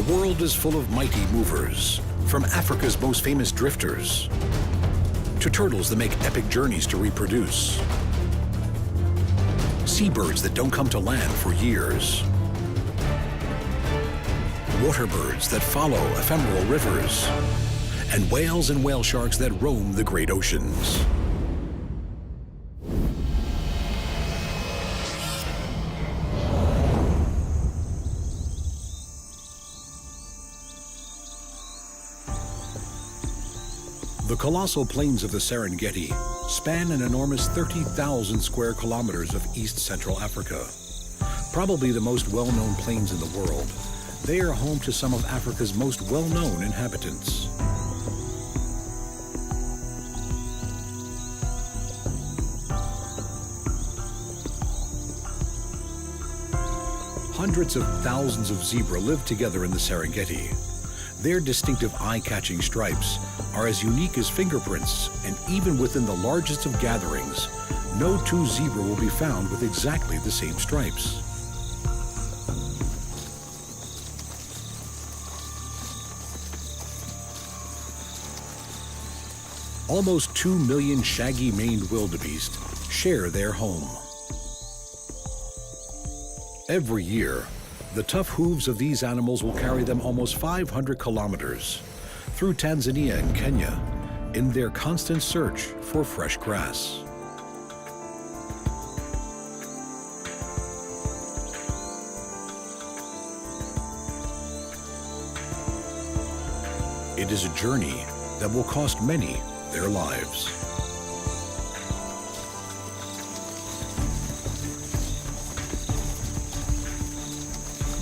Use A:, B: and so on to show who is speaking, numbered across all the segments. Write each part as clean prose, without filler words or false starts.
A: world is full of mighty movers, from Africa's most famous drifters to turtles that make epic journeys to reproduce, seabirds that don't come to land for years, water birds that follow ephemeral rivers, and whales and whale sharks that roam the great oceans. The colossal plains of the Serengeti span an enormous 30,000 square kilometers of East Central Africa. Probably the most well-known plains in the world, they are home to some of Africa's most well-known inhabitants. Hundreds of thousands of zebra live together in the Serengeti. Their distinctive eye-catching stripes are as unique as fingerprints, and even within the largest of gatherings, no two zebra will be found with exactly the same stripes. Almost 2 million shaggy-maned wildebeest share their home. Every year, the tough hooves of these animals will carry them almost 500 kilometers through Tanzania and Kenya in their constant search for fresh grass. It is a journey that will cost many their lives.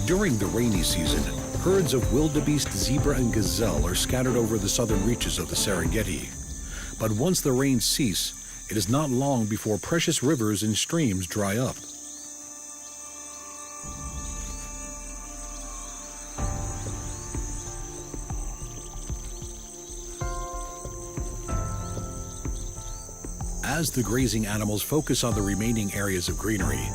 A: During the rainy season, herds of wildebeest, zebra, and gazelle are scattered over the southern reaches of the Serengeti. But once the rains cease, it is not long before precious rivers and streams dry up. As the grazing animals focus on the remaining areas of greenery,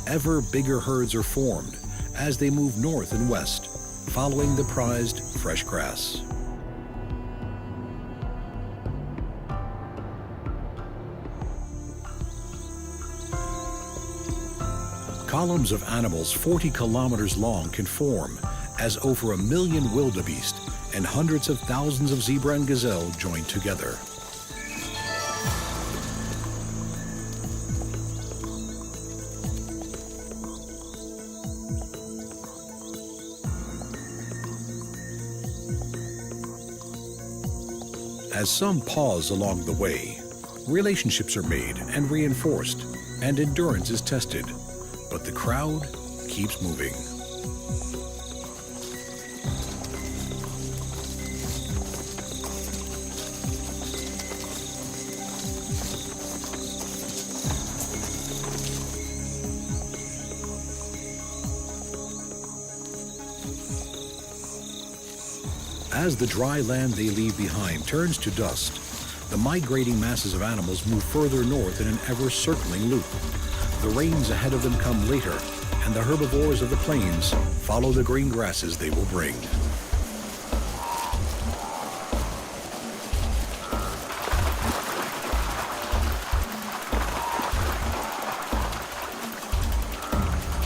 A: ever bigger herds are formed as they move north and west, following the prized fresh grass. Columns of animals 40 kilometers long can form as over 1 million wildebeest and hundreds of thousands of zebra and gazelle join together. As some pause along the way, relationships are made and reinforced, and endurance is tested, but the crowd keeps moving. As the dry land they leave behind turns to dust, the migrating masses of animals move further north in an ever-circling loop. The rains ahead of them come later, and the herbivores of the plains follow the green grasses they will bring.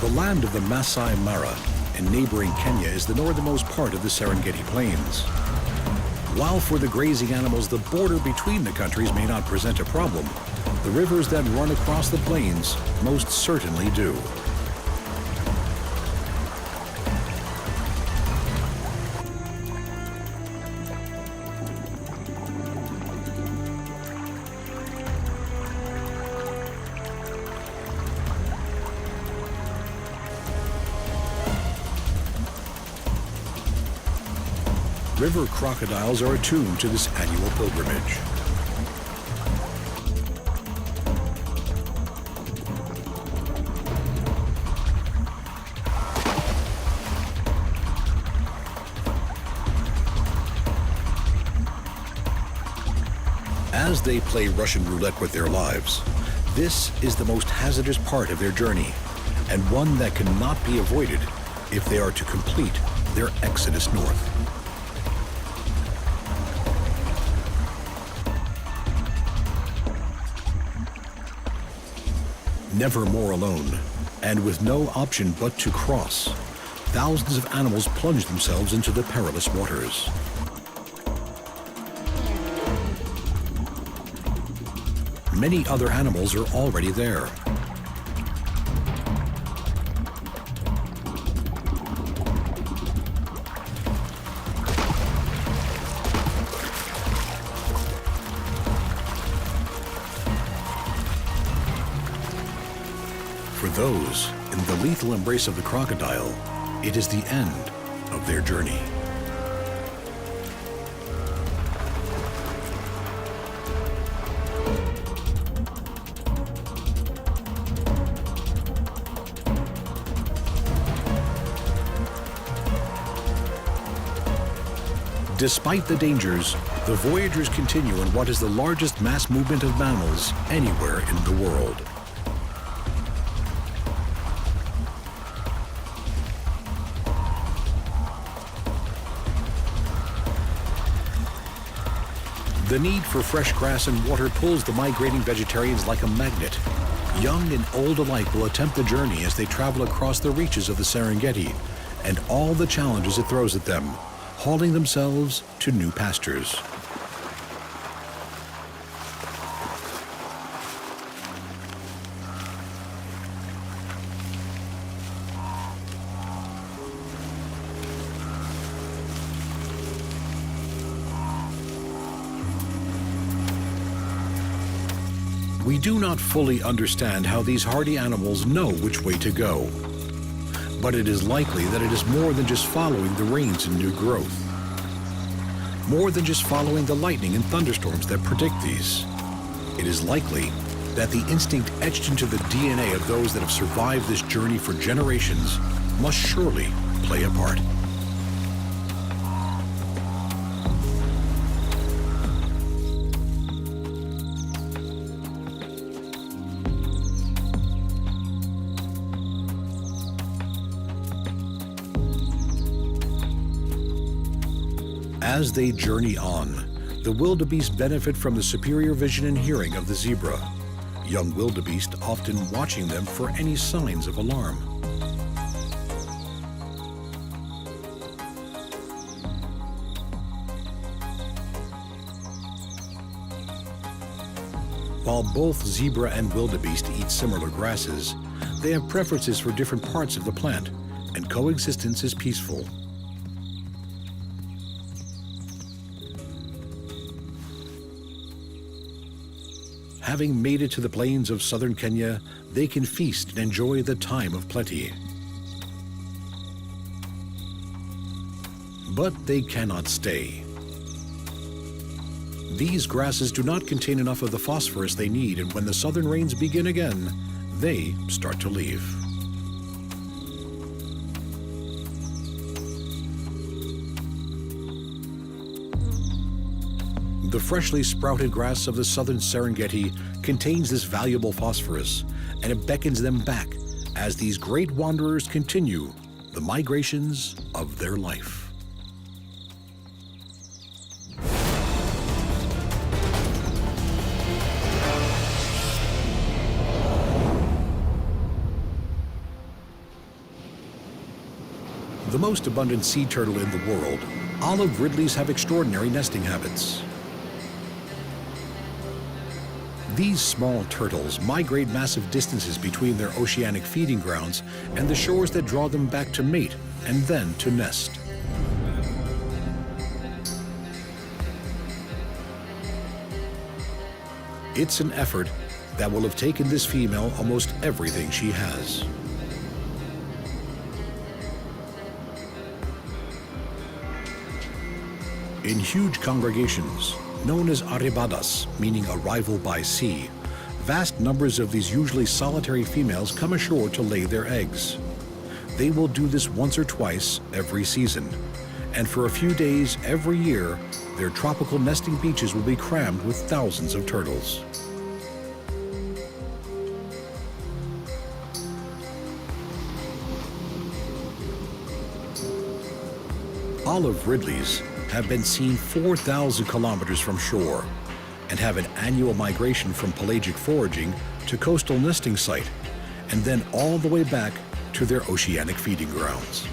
A: The land of the Masai Mara in neighboring Kenya is the northernmost part of the Serengeti Plains. While for the grazing animals the border between the countries may not present a problem, the rivers that run across the plains most certainly do. River crocodiles are attuned to this annual pilgrimage. As they play Russian roulette with their lives, this is the most hazardous part of their journey, and one that cannot be avoided if they are to complete their exodus north. Never more alone, and with no option but to cross, thousands of animals plunge themselves into the perilous waters. Many other animals are already there. For those in the lethal embrace of the crocodile, it is the end of their journey. Despite the dangers, the voyagers continue in what is the largest mass movement of mammals anywhere in the world. The need for fresh grass and water pulls the migrating vegetarians like a magnet. Young and old alike will attempt the journey as they travel across the reaches of the Serengeti and all the challenges it throws at them, hauling themselves to new pastures. We do not fully understand how these hardy animals know which way to go. But it is likely that it is more than just following the rains and new growth. More than just following the lightning and thunderstorms that predict these. It is likely that the instinct etched into the DNA of those that have survived this journey for generations must surely play a part. As they journey on, the wildebeest benefit from the superior vision and hearing of the zebra, young wildebeest often watching them for any signs of alarm. While both zebra and wildebeest eat similar grasses, they have preferences for different parts of the plant, and coexistence is peaceful. Having made it to the plains of southern Kenya, they can feast and enjoy the time of plenty. But they cannot stay. These grasses do not contain enough of the phosphorus they need, and when the southern rains begin again, they start to leave. The freshly sprouted grass of the southern Serengeti contains this valuable phosphorus, and it beckons them back as these great wanderers continue the migrations of their life. The most abundant sea turtle in the world, olive ridleys have extraordinary nesting habits. These small turtles migrate massive distances between their oceanic feeding grounds and the shores that draw them back to mate and then to nest. It's an effort that will have taken this female almost everything she has. In huge congregations, known as arribadas, meaning arrival by sea, vast numbers of these usually solitary females come ashore to lay their eggs. They will do this once or twice every season, and for a few days every year, their tropical nesting beaches will be crammed with thousands of turtles. Olive Ridleys have been seen 4,000 kilometers from shore and have an annual migration from pelagic foraging to coastal nesting site, and then all the way back to their oceanic feeding grounds.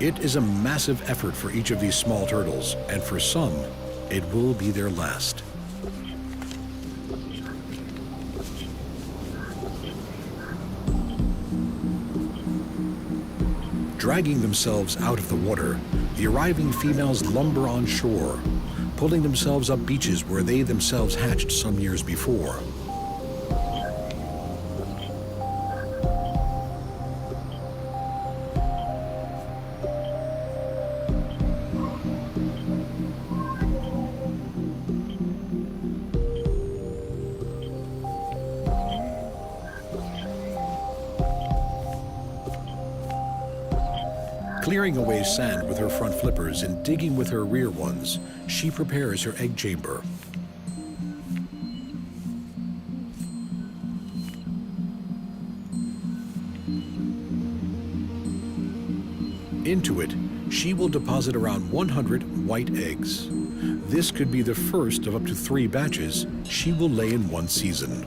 A: It is a massive effort for each of these small turtles, and for some, it will be their last. Dragging themselves out of the water, the arriving females lumber on shore, pulling themselves up beaches where they themselves hatched some years before. Clearing away sand with her front flippers and digging with her rear ones, she prepares her egg chamber. Into it, she will deposit around 100 white eggs. This could be the first of up to 3 batches she will lay in one season.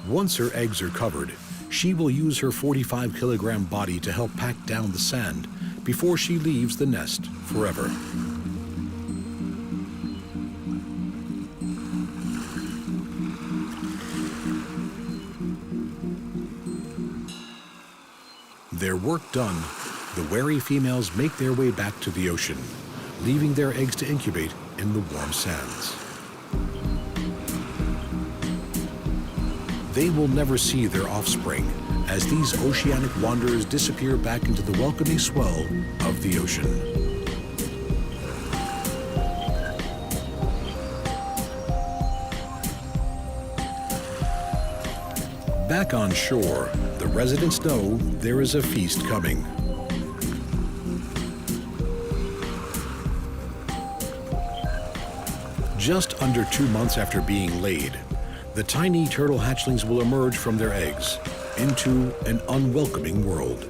A: Once her eggs are covered, she will use her 45-kilogram body to help pack down the sand before she leaves the nest forever. Their work done, the wary females make their way back to the ocean, leaving their eggs to incubate in the warm sands. They will never see their offspring as these oceanic wanderers disappear back into the welcoming swell of the ocean. Back on shore, the residents know there is a feast coming. Just under 2 months after being laid, the tiny turtle hatchlings will emerge from their eggs into an unwelcoming world.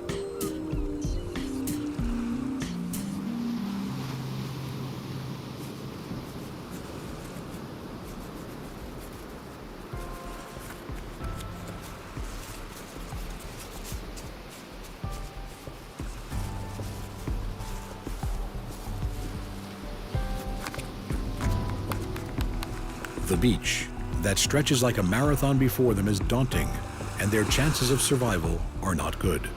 A: The beach that stretches like a marathon before them is daunting, and their chances of survival are not good.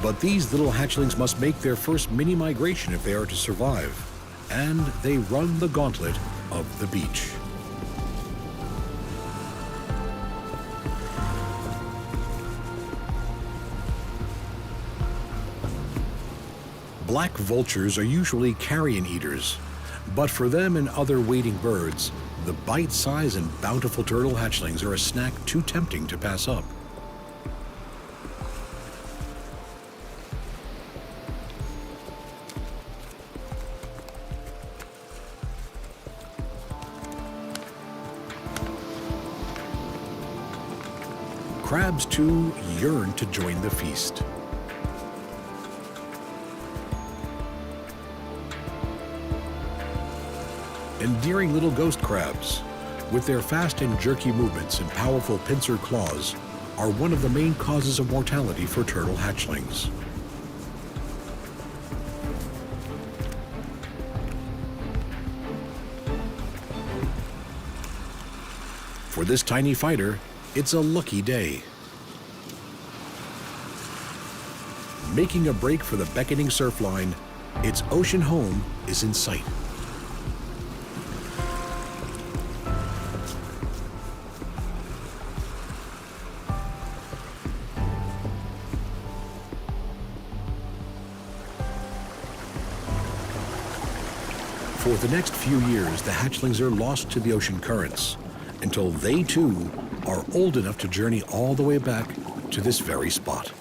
A: But these little hatchlings must make their first mini migration if they are to survive, and they run the gauntlet of the beach. Black vultures are usually carrion eaters, but for them and other wading birds, the bite-sized and bountiful turtle hatchlings are a snack too tempting to pass up. Crabs, too, yearn to join the feast. Endearing little ghost crabs, with their fast and jerky movements and powerful pincer claws, are one of the main causes of mortality for turtle hatchlings. For this tiny fighter, it's a lucky day. Making a break for the beckoning surf line, its ocean home is in sight. For the next few years, the hatchlings are lost to the ocean currents, until they too are old enough to journey all the way back to this very spot.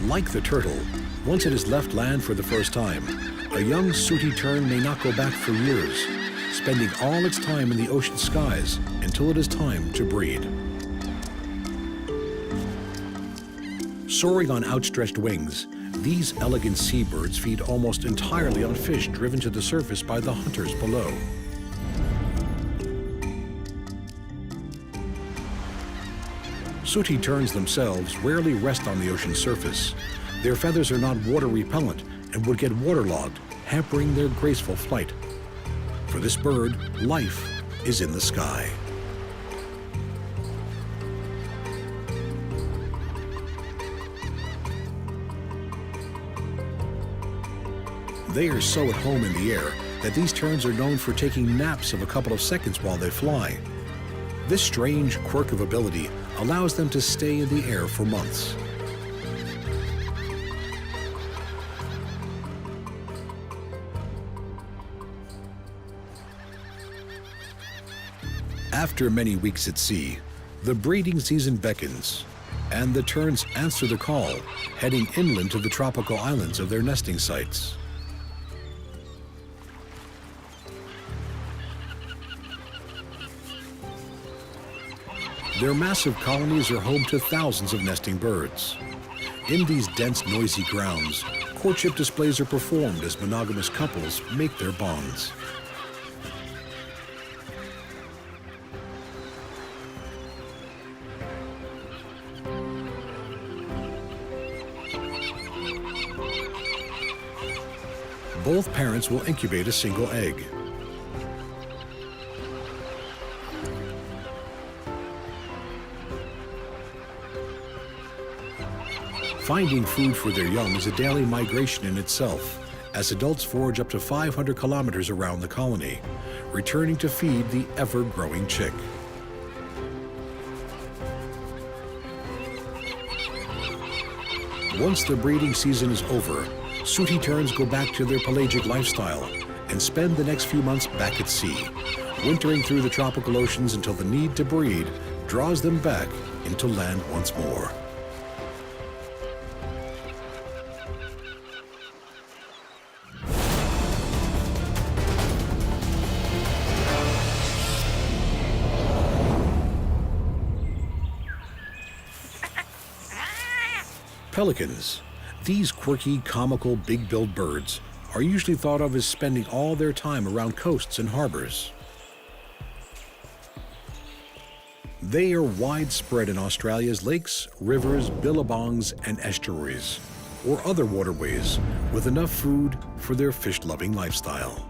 A: Like the turtle, once it has left land for the first time, a young sooty tern may not go back for years, spending all its time in the ocean skies until it is time to breed. Soaring on outstretched wings, these elegant seabirds feed almost entirely on fish driven to the surface by the hunters below. Sooty terns themselves rarely rest on the ocean surface. Their feathers are not water repellent and would get waterlogged, hampering their graceful flight. For this bird, life is in the sky. They are so at home in the air that these terns are known for taking naps of a couple of seconds while they fly. This strange quirk of ability allows them to stay in the air for months. After many weeks at sea, the breeding season beckons, and the terns answer the call, heading inland to the tropical islands of their nesting sites. Their massive colonies are home to thousands of nesting birds. In these dense, noisy grounds, courtship displays are performed as monogamous couples make their bonds. Both parents will incubate a single egg. Finding food for their young is a daily migration in itself, as adults forage up to 500 kilometers around the colony, returning to feed the ever-growing chick. Once the breeding season is over, sooty terns go back to their pelagic lifestyle and spend the next few months back at sea, wintering through the tropical oceans until the need to breed draws them back into land once more. Pelicans. These quirky, comical, big-billed birds are usually thought of as spending all their time around coasts and harbors. They are widespread in Australia's lakes, rivers, billabongs, and estuaries, or other waterways with enough food for their fish-loving lifestyle.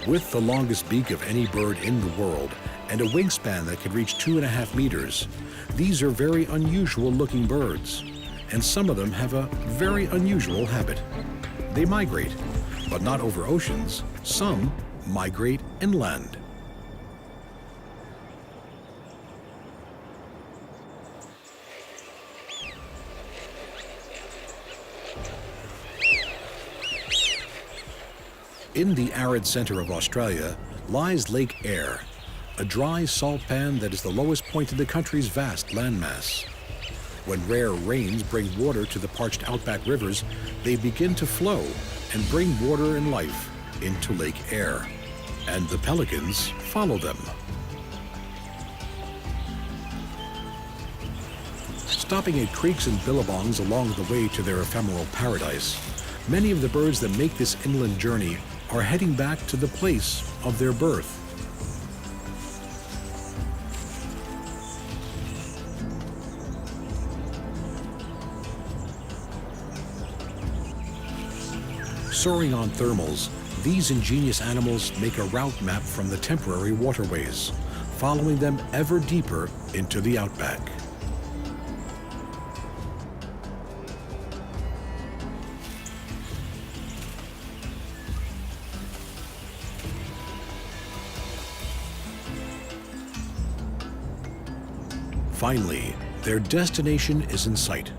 A: With the longest beak of any bird in the world and a wingspan that can reach 2.5 meters, these are very unusual looking birds, and some of them have a very unusual habit. They migrate, but not over oceans. Some migrate inland. In the arid center of Australia lies Lake Eyre, a dry salt pan that is the lowest point in the country's vast landmass. When rare rains bring water to the parched outback rivers, they begin to flow and bring water and life into Lake Eyre, and the pelicans follow them. Stopping at creeks and billabongs along the way to their ephemeral paradise, many of the birds that make this inland journey are heading back to the place of their birth. Soaring on thermals, these ingenious animals make a route map from the temporary waterways, following them ever deeper into the outback. Finally, their destination is in sight.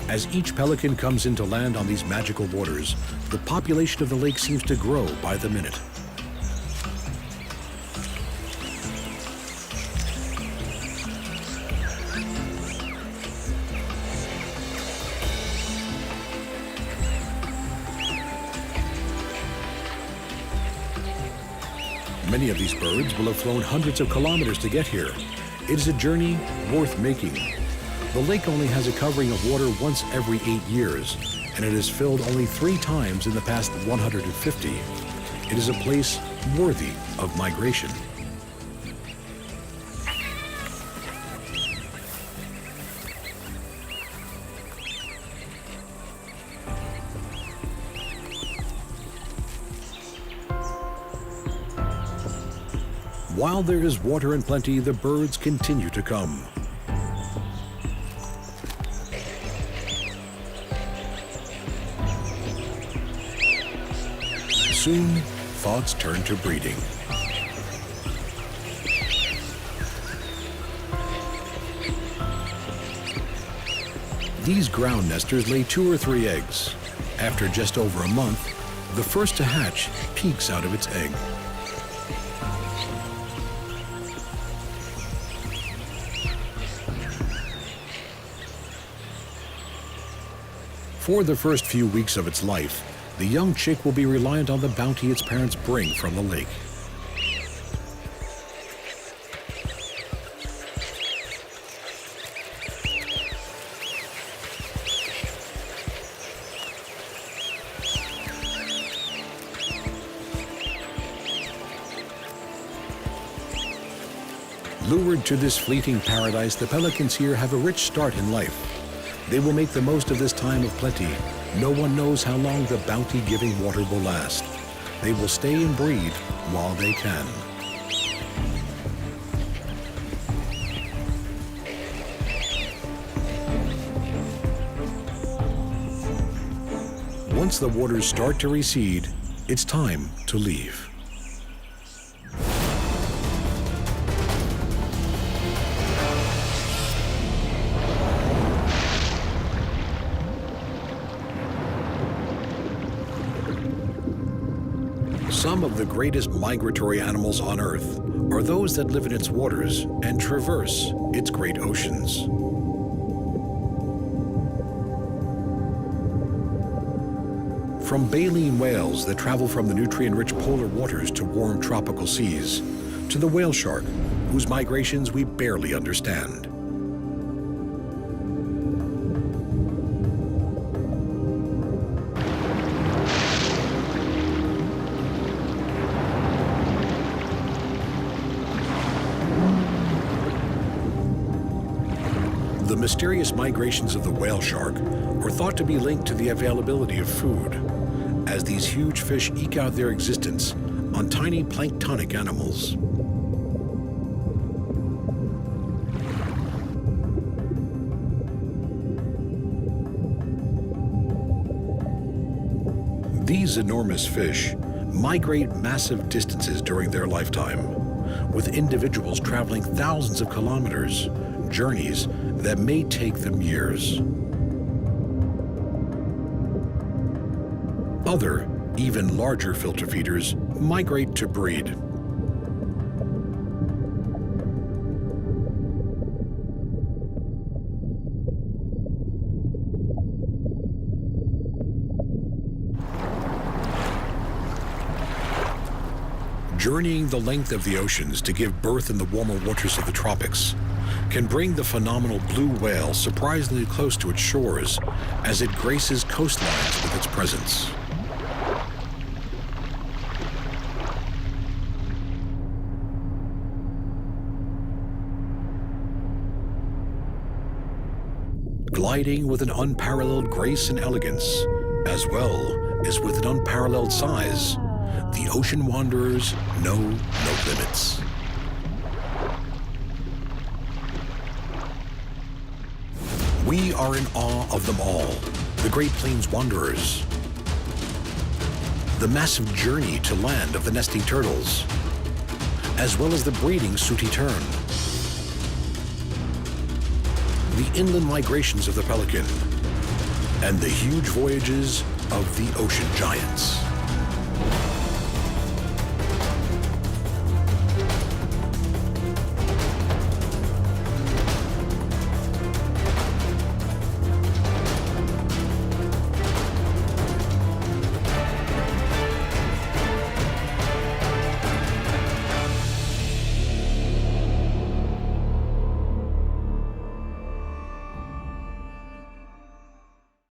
A: As each pelican comes in to land on these magical waters, the population of the lake seems to grow by the minute. Many of these birds will have flown hundreds of kilometers to get here. It is a journey worth making. The lake only has a covering of water once every 8 years, and it has filled only 3 times in the past 150. It is a place worthy of migration. While there is water in plenty, the birds continue to come. Soon, thoughts turn to breeding. These ground nesters lay 2 or 3 eggs. After just over a month, the first to hatch peeks out of its egg. For the first few weeks of its life, the young chick will be reliant on the bounty its parents bring from the lake. Lured to this fleeting paradise, the pelicans here have a rich start in life. They will make the most of this time of plenty. No one knows how long the bounty-giving water will last. They will stay and breed while they can. Once the waters start to recede, it's time to leave. Some of the greatest migratory animals on Earth are those that live in its waters and traverse its great oceans. From baleen whales that travel from the nutrient-rich polar waters to warm tropical seas, to the whale shark, whose migrations we barely understand. The mysterious migrations of the whale shark are thought to be linked to the availability of food, as these huge fish eke out their existence on tiny planktonic animals. These enormous fish migrate massive distances during their lifetime, with individuals traveling thousands of kilometers, journeys that may take them years. Other, even larger filter feeders migrate to breed. Journeying the length of the oceans to give birth in the warmer waters of the tropics can bring the phenomenal blue whale surprisingly close to its shores as it graces coastlines with its presence. Gliding with an unparalleled grace and elegance, as well as with an unparalleled size, the ocean wanderers know no limits. We are in awe of them all, the Great Plains Wanderers. the massive journey to land of the nesting turtles, as well as the breeding sooty tern, the inland migrations of the pelican, and the huge voyages of the ocean giants.